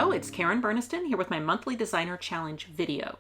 Hello, it's Karen Burniston here with my monthly designer challenge video.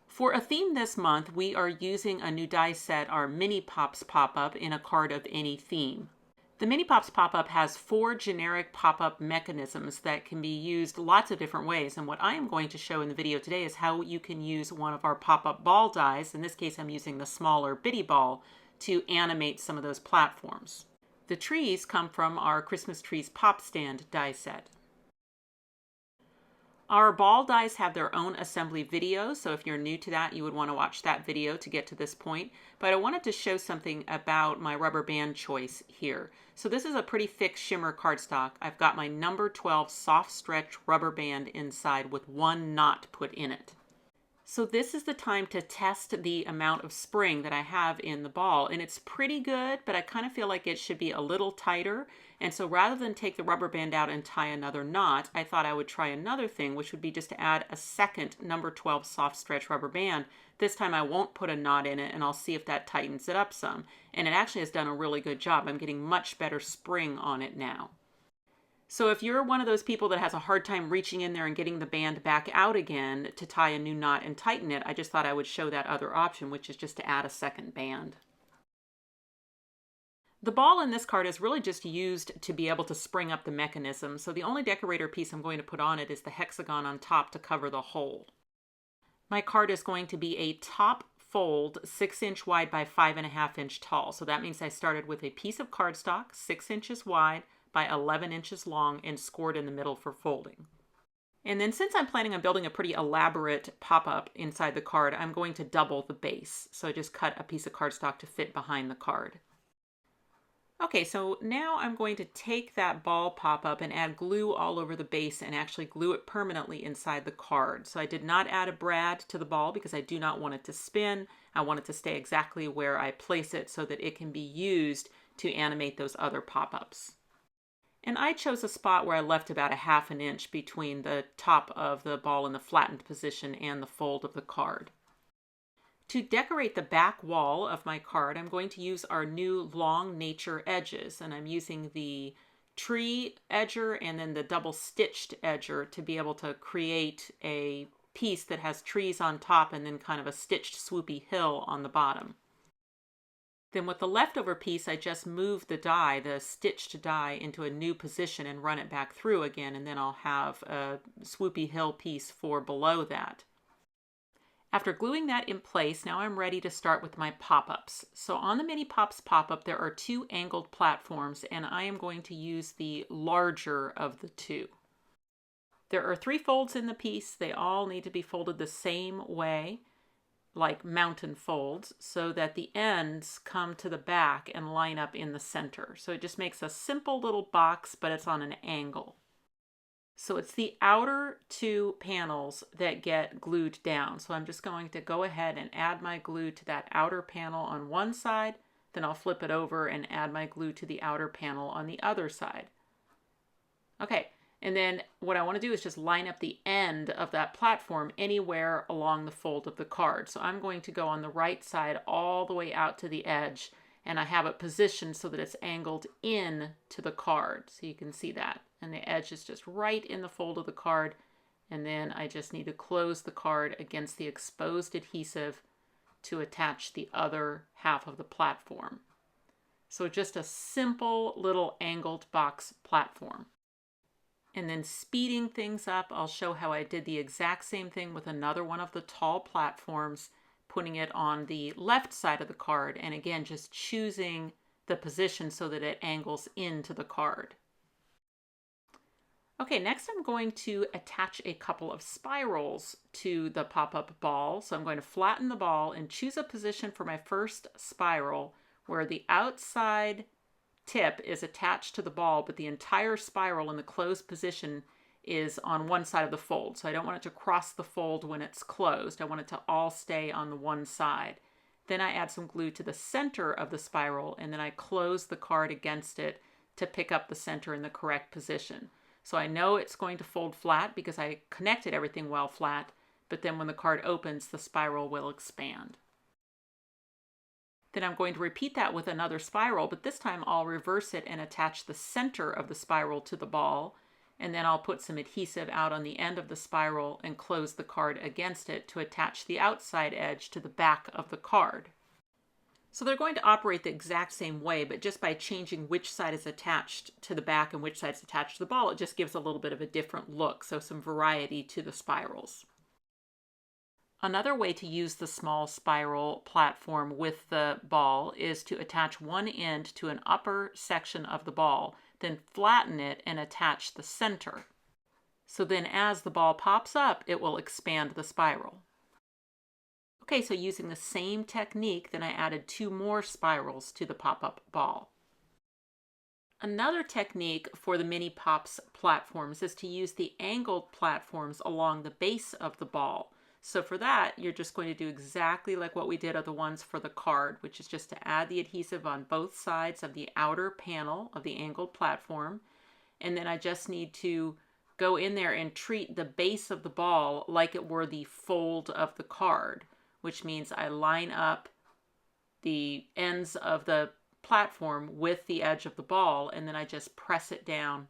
For a theme this month, we are using a new die set, our Mini Pops pop-up, in a card of any theme. The Mini Pops pop-up has 4 generic pop-up mechanisms that can be used lots of different ways, and what I am going to show in the video today is how you can use one of our pop-up ball dies, in this case I'm using the smaller bitty ball, to animate some of those platforms. The trees come from our Christmas Trees Pop Stand die set. Our ball dies have their own assembly video, so if you're new to that, you would want to watch that video to get to this point. But I wanted to show something about my rubber band choice here. So this is a pretty thick shimmer cardstock. I've got my number 12 soft stretch rubber band inside with 1 knot put in it. So this is the time to test the amount of spring that I have in the ball, and it's pretty good, but I kind of feel like it should be a little tighter. And so rather than take the rubber band out and tie another knot, I thought I would try another thing, which would be just to add a second number 12 soft stretch rubber band. This time I won't put a knot in it, and I'll see if that tightens it up some. And it actually has done a really good job. I'm getting much better spring on it now. So if you're one of those people that has a hard time reaching in there and getting the band back out again to tie a new knot and tighten it, I just thought I would show that other option, which is just to add a second band. The ball in this card is really just used to be able to spring up the mechanism, so the only decorator piece I'm going to put on it is the hexagon on top to cover the hole. My card is going to be a top fold 6-inch wide by 5.5-inch tall, so that means I started with a piece of cardstock 6 inches wide by 11 inches long and scored in the middle for folding. And then since I'm planning on building a pretty elaborate pop-up inside the card, I'm going to double the base. So I just cut a piece of cardstock to fit behind the card. Okay, so now I'm going to take that ball pop-up and add glue all over the base and actually glue it permanently inside the card. So I did not add a brad to the ball because I do not want it to spin. I want it to stay exactly where I place it so that it can be used to animate those other pop-ups. And I chose a spot where I left about a 1/2 inch between the top of the ball in the flattened position and the fold of the card. To decorate the back wall of my card, I'm going to use our new long nature edges, and I'm using the tree edger and then the double stitched edger to be able to create a piece that has trees on top and then kind of a stitched swoopy hill on the bottom. Then with the leftover piece, I just move the die, the stitched die, into a new position and run it back through again, and then I'll have a swoopy hill piece for below that. After gluing that in place, now I'm ready to start with my pop-ups. So on the Mini Pops pop-up, there are 2 angled platforms, and I am going to use the larger of the 2. There are 3 folds in the piece. They all need to be folded the same way, like mountain folds, so that the ends come to the back and line up in the center. So it just makes a simple little box, but it's on an angle. So it's the outer 2 panels that get glued down. So I'm just going to go ahead and add my glue to that outer panel on one side, then I'll flip it over and add my glue to the outer panel on the other side. Okay. And then what I want to do is just line up the end of that platform anywhere along the fold of the card. So I'm going to go on the right side all the way out to the edge, and I have it positioned so that it's angled in to the card. So you can see that. And the edge is just right in the fold of the card. And then I just need to close the card against the exposed adhesive to attach the other half of the platform. So just a simple little angled box platform. And then speeding things up, I'll show how I did the exact same thing with another one of the tall platforms, putting it on the left side of the card, and again, just choosing the position so that it angles into the card. Okay, next I'm going to attach a couple of spirals to the pop-up ball. So I'm going to flatten the ball and choose a position for my first spiral where the outside tip is attached to the ball, but the entire spiral in the closed position is on one side of the fold. So I don't want it to cross the fold when it's closed. I want it to all stay on the one side. Then I add some glue to the center of the spiral, and then I close the card against it to pick up the center in the correct position. So I know it's going to fold flat because I connected everything well flat, but then when the card opens, the spiral will expand. Then I'm going to repeat that with another spiral, but this time I'll reverse it and attach the center of the spiral to the ball. and then I'll put some adhesive out on the end of the spiral and close the card against it to attach the outside edge to the back of the card. So they're going to operate the exact same way, but just by changing which side is attached to the back and which side is attached to the ball, it just gives a little bit of a different look, so some variety to the spirals. Another way to use the small spiral platform with the ball is to attach one end to an upper section of the ball, then flatten it and attach the center. So then as the ball pops up, it will expand the spiral. Okay, so using the same technique, then I added 2 more spirals to the pop-up ball. Another technique for the Mini Pops platforms is to use the angled platforms along the base of the ball. So for that, you're just going to do exactly like what we did of the ones for the card, which is just to add the adhesive on both sides of the outer panel of the angled platform. And then I just need to go in there and treat the base of the ball like it were the fold of the card, which means I line up the ends of the platform with the edge of the ball, and then I just press it down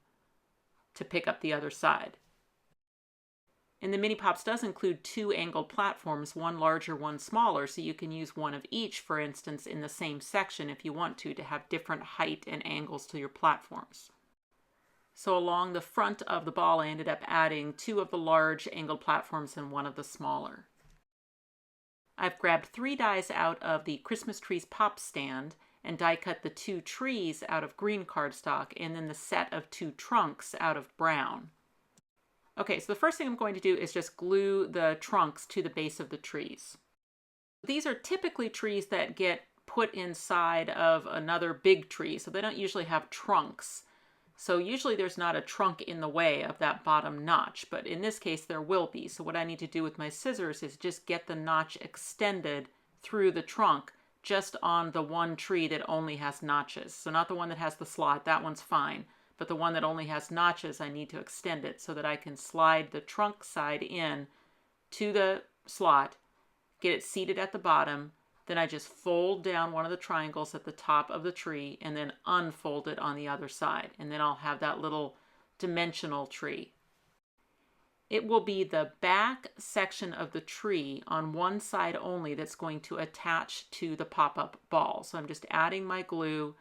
to pick up the other side. And the Mini Pops does include 2 angled platforms, one larger, one smaller, so you can use one of each, for instance, in the same section if you want to have different height and angles to your platforms. So along the front of the ball, I ended up adding 2 of the large angled platforms and 1 of the smaller. I've grabbed 3 dies out of the Christmas Trees Pop stand and die cut the 2 trees out of green cardstock and then the set of 2 trunks out of brown. Okay, so the first thing I'm going to do is just glue the trunks to the base of the trees. These are typically trees that get put inside of another big tree, so they don't usually have trunks. So usually there's not a trunk in the way of that bottom notch, but in this case there will be. So what I need to do with my scissors is just get the notch extended through the trunk just on the one tree that only has notches. So not the one that has the slot, that one's fine. But the one that only has notches, I need to extend it so that I can slide the trunk side in to the slot, get it seated at the bottom, then I just fold down one of the triangles at the top of the tree and then unfold it on the other side. And then I'll have that little dimensional tree. It will be the back section of the tree on one side only that's going to attach to the pop-up ball. So I'm just adding my glue,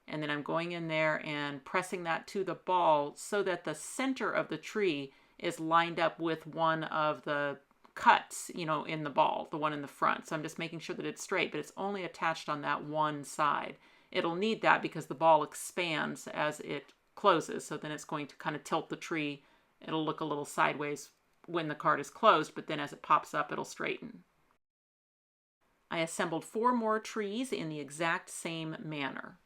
and then I'm going in there and pressing that to the ball so that the center of the tree is lined up with one of the cuts, in the ball, the one in the front. So I'm just making sure that it's straight, but it's only attached on that one side. It'll need that because the ball expands as it closes, so then it's going to kind of tilt the tree. It'll look a little sideways when the card is closed, but then as it pops up, it'll straighten. I assembled 4 more trees in the exact same manner.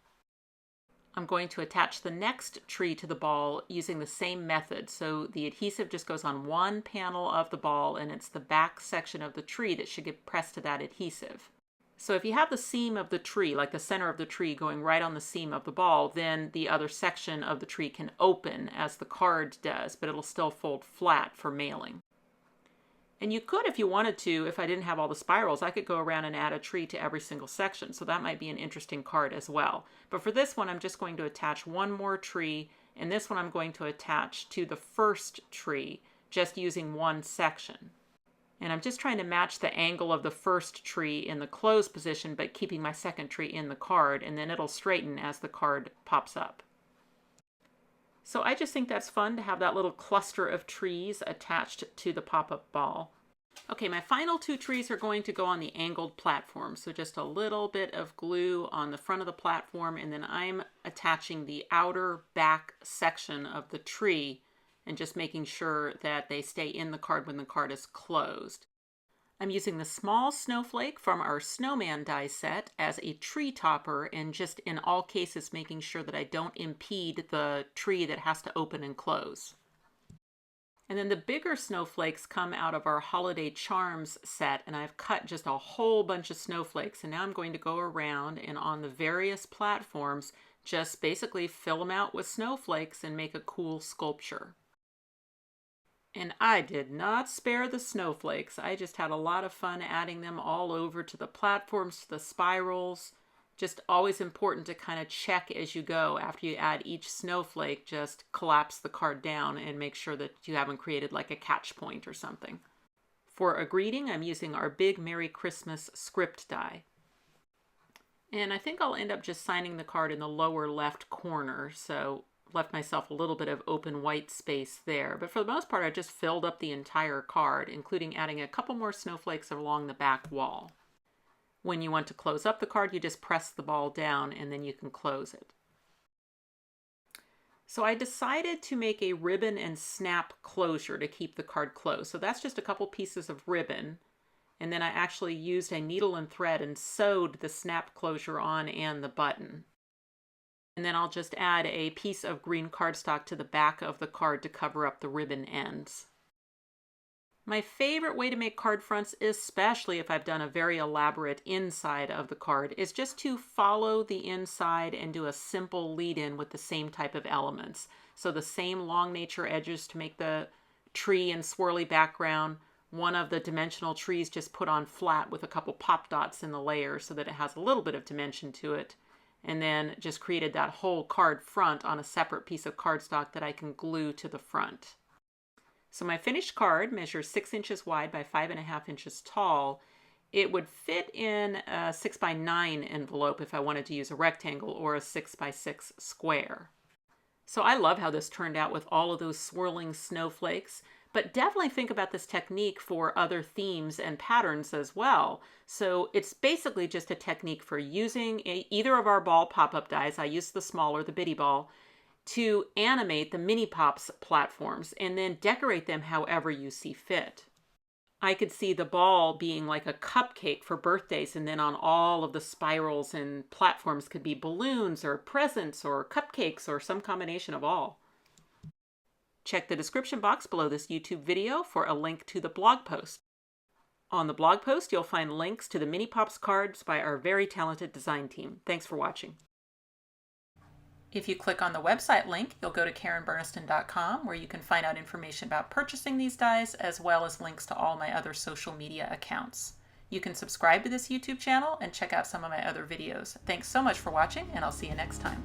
I'm going to attach the next tree to the ball using the same method. So the adhesive just goes on one panel of the ball, and it's the back section of the tree that should get pressed to that adhesive. So if you have the seam of the tree, like the center of the tree going right on the seam of the ball, then the other section of the tree can open as the card does, but it'll still fold flat for mailing. And you could, if you wanted to, if I didn't have all the spirals, I could go around and add a tree to every single section. So that might be an interesting card as well. But for this one, I'm just going to attach 1 more tree. And this one I'm going to attach to the first tree, just using 1 section. And I'm just trying to match the angle of the first tree in the closed position, but keeping my second tree in the card. And then it'll straighten as the card pops up. So I just think that's fun to have that little cluster of trees attached to the pop-up ball. Okay, my final 2 trees are going to go on the angled platform. So just a little bit of glue on the front of the platform, and then I'm attaching the outer back section of the tree and just making sure that they stay in the card when the card is closed. I'm using the small snowflake from our Snowman die set as a tree topper, and just in all cases making sure that I don't impede the tree that has to open and close. And then the bigger snowflakes come out of our Holiday Charms set, and I've cut just a whole bunch of snowflakes, and now I'm going to go around and on the various platforms just basically fill them out with snowflakes and make a cool sculpture. And I did not spare the snowflakes. I just had a lot of fun adding them all over to the platforms, to the spirals, Just always important to kind of check as you go. After you add each snowflake, just collapse the card down and make sure that you haven't created like a catch point or something. For a greeting, I'm using our big Merry Christmas script die. And I think I'll end up just signing the card in the lower left corner, so left myself a little bit of open white space there. But for the most part, I just filled up the entire card, including adding a couple more snowflakes along the back wall. When you want to close up the card, you just press the ball down and then you can close it. So I decided to make a ribbon and snap closure to keep the card closed. So that's just a couple pieces of ribbon. And then I actually used a needle and thread and sewed the snap closure on and the button. And then I'll just add a piece of green cardstock to the back of the card to cover up the ribbon ends. My favorite way to make card fronts, especially if I've done a very elaborate inside of the card, is just to follow the inside and do a simple lead-in with the same type of elements. So the same long nature edges to make the tree and swirly background. One of the dimensional trees just put on flat with a couple pop dots in the layer so that it has a little bit of dimension to it. And then just created that whole card front on a separate piece of cardstock that I can glue to the front. So my finished card measures 6 inches wide by 5.5 inches tall. It would fit in a 6x9 envelope if I wanted to use a rectangle or a 6x6 square. So I love how this turned out with all of those swirling snowflakes. But definitely think about this technique for other themes and patterns as well. So it's basically just a technique for using either of our ball pop-up dies, I use the smaller, the bitty ball, to animate the mini pops platforms and then decorate them however you see fit. I could see the ball being like a cupcake for birthdays, and then on all of the spirals and platforms could be balloons or presents or cupcakes or some combination of all. Check the description box below this YouTube video for a link to the blog post. On the blog post, you'll find links to the Mini Pops cards by our very talented design team. Thanks for watching. If you click on the website link, you'll go to KarenBurniston.com, where you can find out information about purchasing these dies, as well as links to all my other social media accounts. You can subscribe to this YouTube channel and check out some of my other videos. Thanks so much for watching, and I'll see you next time.